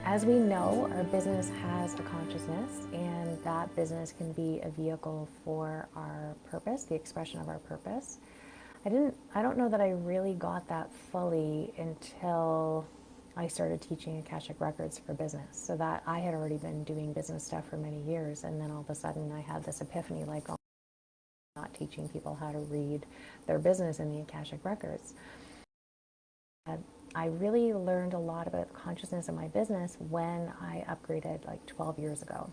As we know, our business has a consciousness, and that business can be a vehicle for our purpose, the expression of our purpose. I don't know that I really got that fully until I started teaching Akashic Records for business. So that I had already been doing business stuff for many years, and then all of a sudden I had this epiphany, like, oh, I'm not teaching people how to read their business in the Akashic Records. I really learned a lot about the consciousness of my business when I upgraded like 12 years ago.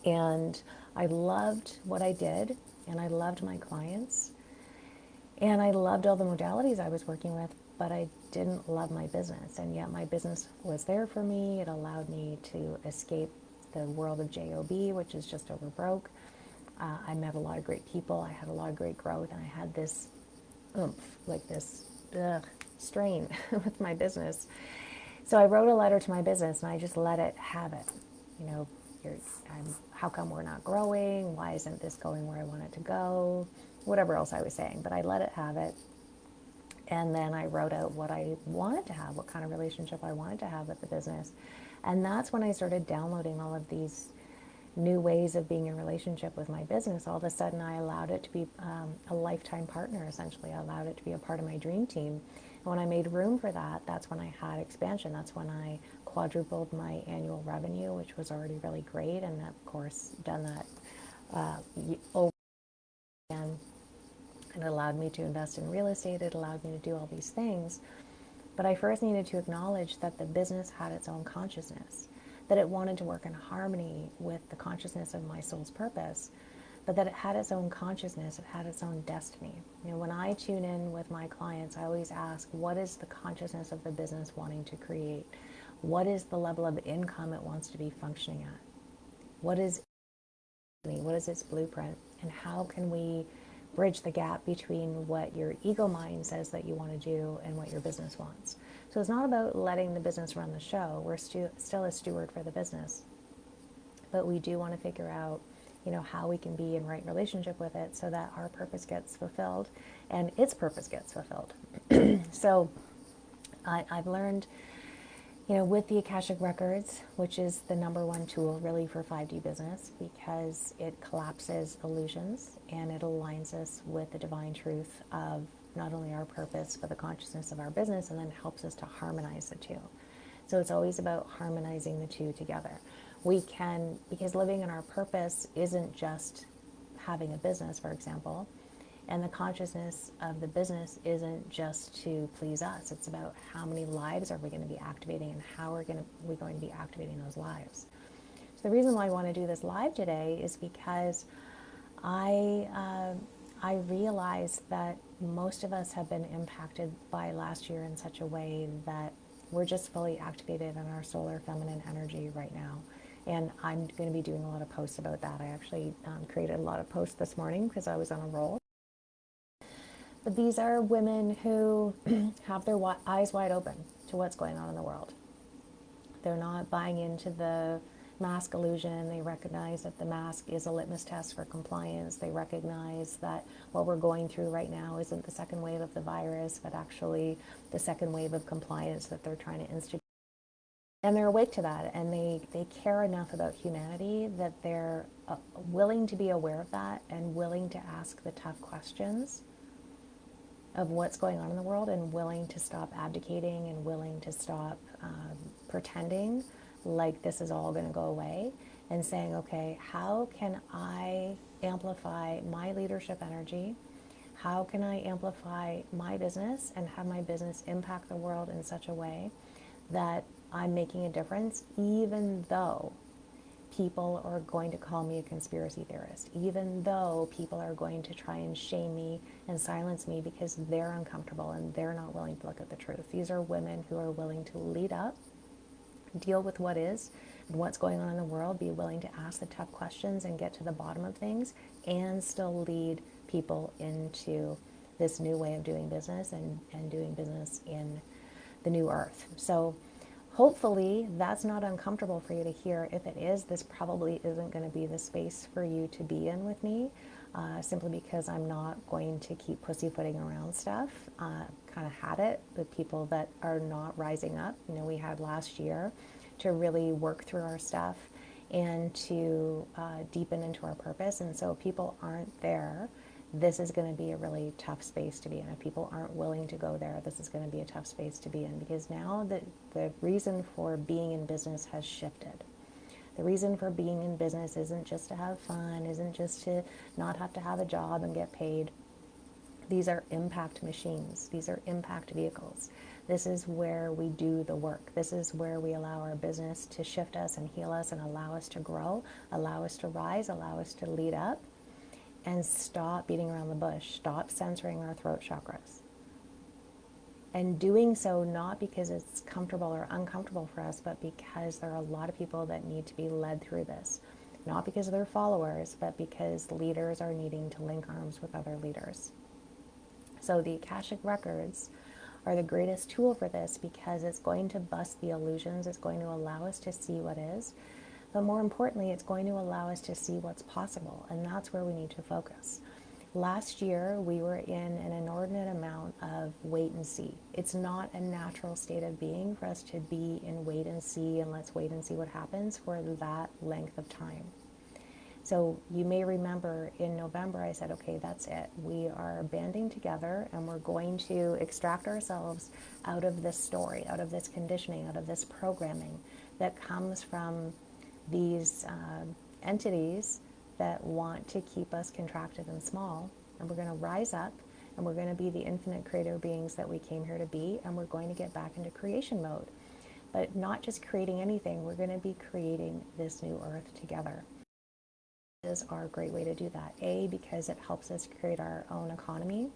And I loved what I did, and I loved my clients, and I loved all the modalities I was working with, but I didn't love my business. And yet my business was there for me. It allowed me to escape the world of JOB, which is just over broke. I met a lot of great people. I had a lot of great growth, and I had this oomph, like this strain with my business. So I wrote a letter to my business, and I just let it have it. You know, how come we're not growing? Why isn't this going where I want it to go? Whatever else I was saying, but I let it have it. And then I wrote out what I wanted to have, what kind of relationship I wanted to have with the business. And that's when I started downloading all of these new ways of being in relationship with my business. All of a sudden, I allowed it to be a lifetime partner, essentially. I allowed it to be a part of my dream team. And when I made room for that, that's when I had expansion. That's when I quadrupled my annual revenue, which was already really great. And of course, done that over again. It allowed me to invest in real estate. It allowed me to do all these things. But I first needed to acknowledge that the business had its own consciousness, that it wanted to work in harmony with the consciousness of my soul's purpose, but that it had its own consciousness, it had its own destiny. You know, when I tune in with my clients, I always ask, what is the consciousness of the business wanting to create? What is the level of income it wants to be functioning at? What is its blueprint? And how can we bridge the gap between what your ego mind says that you want to do and what your business wants? So it's not about letting the business run the show. We're still a steward for the business. But we do want to figure out, you know, how we can be in right relationship with it so that our purpose gets fulfilled and its purpose gets fulfilled. So I've learned, you know, with the Akashic Records, which is the #1 tool really for 5D business, because it collapses illusions and it aligns us with the divine truth of not only our purpose, but the consciousness of our business, and then helps us to harmonize the two. So it's always about harmonizing the two together. We can, because living in our purpose isn't just having a business, for example, and the consciousness of the business isn't just to please us. It's about how many lives are we going to be activating, and how we're going to be activating those lives. So the reason why I want to do this live today is because I realize that most of us have been impacted by last year in such a way that we're just fully activated in our solar feminine energy right now. And I'm going to be doing a lot of posts about that. I actually created a lot of posts this morning because I was on a roll. But these are women who have their eyes wide open to what's going on in the world. They're not buying into the mask illusion. They recognize that the mask is a litmus test for compliance. They recognize that what we're going through right now isn't the second wave of the virus, but actually the second wave of compliance that they're trying to institute. And they're awake to that, and they care enough about humanity that they're willing to be aware of that and willing to ask the tough questions of what's going on in the world, and willing to stop abdicating, and willing to stop pretending like this is all going to go away, and saying, okay, how can I amplify my leadership energy? How can I amplify my business and have my business impact the world in such a way that I'm making a difference, even though people are going to call me a conspiracy theorist, even though people are going to try and shame me and silence me because they're uncomfortable and they're not willing to look at the truth. These are women who are willing to lead up, deal with what is and what's going on in the world, be willing to ask the tough questions and get to the bottom of things, and still lead people into this new way of doing business and doing business in the new earth. So hopefully that's not uncomfortable for you to hear. If it is, this probably isn't going to be the space for you to be in with me, simply because I'm not going to keep pussyfooting around stuff. Kind of had it with people that are not rising up. You know, we had last year to really work through our stuff and to deepen into our purpose. And so if people aren't there, this is going to be a really tough space to be in. If people aren't willing to go there, this is going to be a tough space to be in, because now the reason for being in business has shifted. The reason for being in business isn't just to have fun, isn't just to not have to have a job and get paid. These are impact machines. These are impact vehicles. This is where we do the work. This is where we allow our business to shift us and heal us and allow us to grow, allow us to rise, allow us to lead up, and stop beating around the bush, stop censoring our throat chakras. And doing so not because it's comfortable or uncomfortable for us, but because there are a lot of people that need to be led through this. Not because they're followers, but because leaders are needing to link arms with other leaders. So the Akashic Records are the greatest tool for this, because it's going to bust the illusions. It's going to allow us to see what is. But more importantly, it's going to allow us to see what's possible. And that's where we need to focus. Last year, we were in an inordinate amount of wait and see. It's not a natural state of being for us to be in wait and see and let's wait and see what happens for that length of time. So you may remember in November, I said, okay, that's it. We are banding together and we're going to extract ourselves out of this story, out of this conditioning, out of this programming that comes from these entities that want to keep us contracted and small. And we're going to rise up and we're going to be the infinite creator beings that we came here to be. And we're going to get back into creation mode. But not just creating anything, we're going to be creating this new earth together. Is our great way to do that. A, because it helps us create our own economy,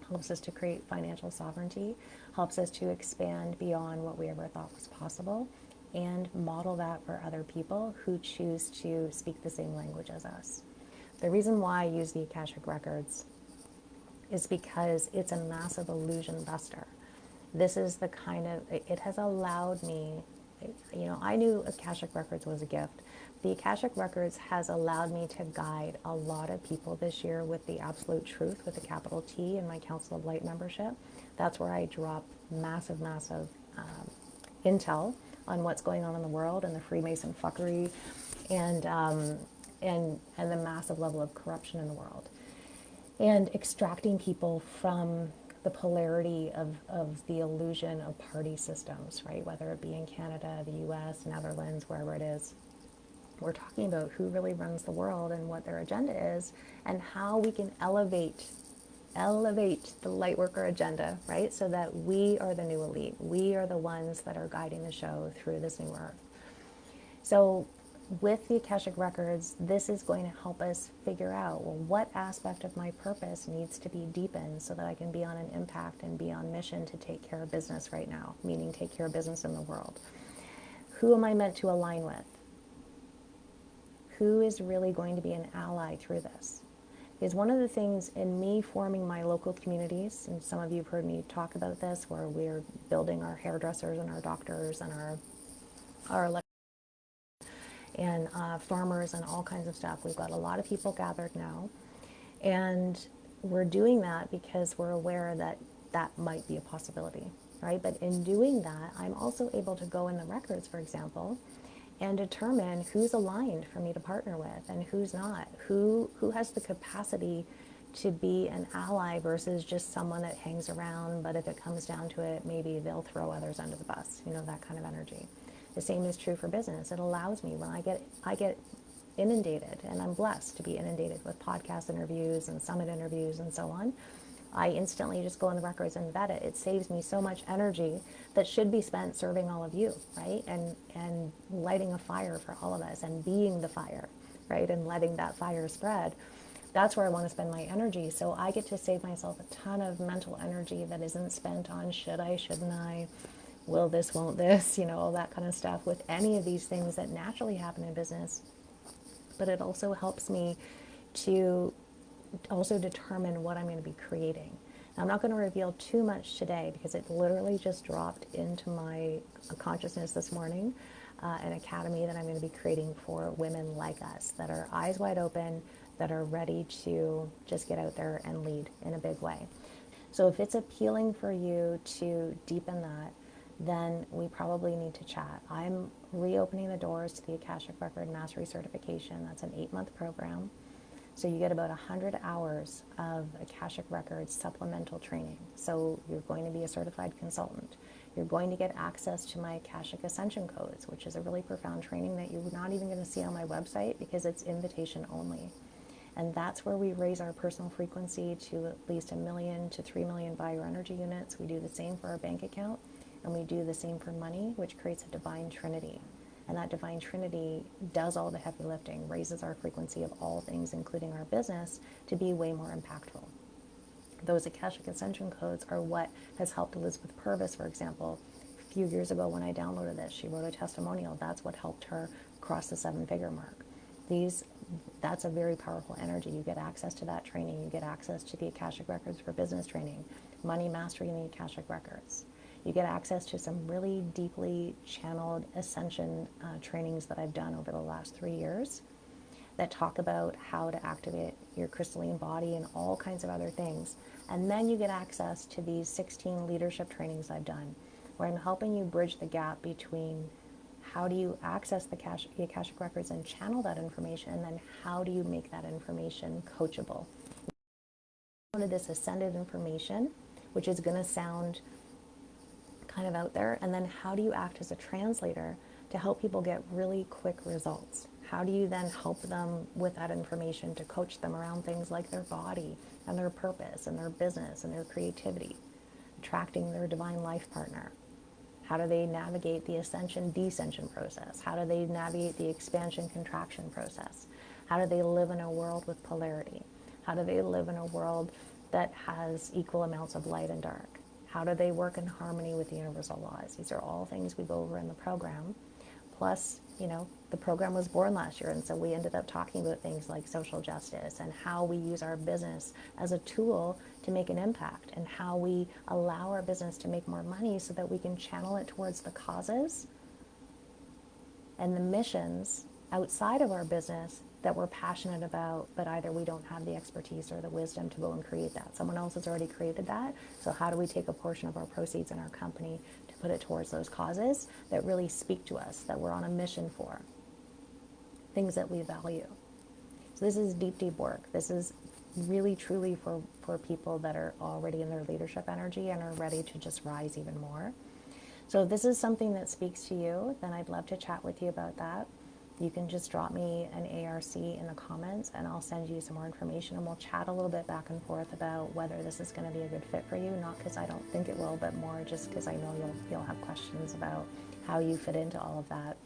helps us to create financial sovereignty, helps us to expand beyond what we ever thought was possible, and model that for other people who choose to speak the same language as us. The reason why I use the Akashic Records is because it's a massive illusion buster. This is the kind of, it has allowed me, I knew Akashic Records was a gift. The Akashic Records has allowed me to guide a lot of people this year with the absolute truth, with a capital T, in my Council of Light membership. That's where I drop massive intel on what's going on in the world and the Freemason fuckery and the massive level of corruption in the world. And extracting people from the polarity of the illusion of party systems, right? Whether it be in Canada, the US, Netherlands, wherever it is. We're talking about who really runs the world and what their agenda is and how we can elevate the lightworker agenda, right? So that we are the new elite. We are the ones that are guiding the show through this new earth. So with the Akashic Records, this is going to help us figure out, well, what aspect of my purpose needs to be deepened so that I can be on an impact and be on mission to take care of business right now, meaning take care of business in the world. Who am I meant to align with? Who is really going to be an ally through this? Because one of the things in me forming my local communities, and some of you have heard me talk about this, where we're building our hairdressers and our doctors and our and farmers and all kinds of stuff. We've got a lot of people gathered now. And we're doing that because we're aware that that might be a possibility, right? But in doing that, I'm also able to go in the records, for example, and determine who's aligned for me to partner with and who's not, who has the capacity to be an ally versus just someone that hangs around, but if it comes down to it, maybe they'll throw others under the bus, that kind of energy. The same is true for business. It allows me, when I get inundated, and I'm blessed to be inundated with podcast interviews and summit interviews and so on, I instantly just go in the records and vet it. It saves me so much energy that should be spent serving all of you, right? And lighting a fire for all of us and being the fire, right? And letting that fire spread. That's where I want to spend my energy. So I get to save myself a ton of mental energy that isn't spent on should I, shouldn't I, will this, won't this, all that kind of stuff with any of these things that naturally happen in business. But it also helps me to also determine what I'm going to be creating. Now, I'm not going to reveal too much today because it literally just dropped into my consciousness this morning, an academy that I'm going to be creating for women like us that are eyes wide open, that are ready to just get out there and lead in a big way. So if it's appealing for you to deepen that, then we probably need to chat. I'm reopening the doors to the Akashic Record Mastery Certification. That's an 8-month program. So you get about 100 hours of Akashic Records supplemental training. So you're going to be a certified consultant. You're going to get access to my Akashic Ascension codes, which is a really profound training that you're not even going to see on my website because it's invitation only. And that's where we raise our personal frequency to at least 1 million to 3 million bioenergy units. We do the same for our bank account, and we do the same for money, which creates a divine trinity. And that divine trinity does all the heavy lifting, raises our frequency of all things, including our business, to be way more impactful. Those Akashic Ascension codes are what has helped Elizabeth Purvis, for example. A few years ago when I downloaded this, she wrote a testimonial. That's what helped her cross the 7-figure mark. That's a very powerful energy. You get access to that training. You get access to the Akashic Records for business training, money mastery in the Akashic Records. You get access to some really deeply channeled ascension trainings that I've done over the last 3 years that talk about how to activate your crystalline body and all kinds of other things. And then you get access to these 16 leadership trainings I've done, where I'm helping you bridge the gap between how do you access the Akashic Records and channel that information, and then how do you make that information coachable. This ascended information, which is going to sound kind of out there, and then how do you act as a translator to help people get really quick results? How do you then help them with that information to coach them around things like their body and their purpose and their business and their creativity, attracting their divine life partner? How do they navigate the ascension-descension process? How do they navigate the expansion-contraction process? How do they live in a world with polarity? How do they live in a world that has equal amounts of light and dark? How do they work in harmony with the universal laws? These are all things we go over in the program. Plus, the program was born last year, and so we ended up talking about things like social justice and how we use our business as a tool to make an impact, and how we allow our business to make more money so that we can channel it towards the causes and the missions outside of our business that we're passionate about, but either we don't have the expertise or the wisdom to go and create that. Someone else has already created that. So how do we take a portion of our proceeds in our company to put it towards those causes that really speak to us, that we're on a mission for, things that we value? So this is deep, deep work. This is really, truly for people that are already in their leadership energy and are ready to just rise even more. So if this is something that speaks to you, then I'd love to chat with you about that. You can just drop me an ARC in the comments and I'll send you some more information, and we'll chat a little bit back and forth about whether this is going to be a good fit for you. Not because I don't think it will, but more just because I know you'll have questions about how you fit into all of that.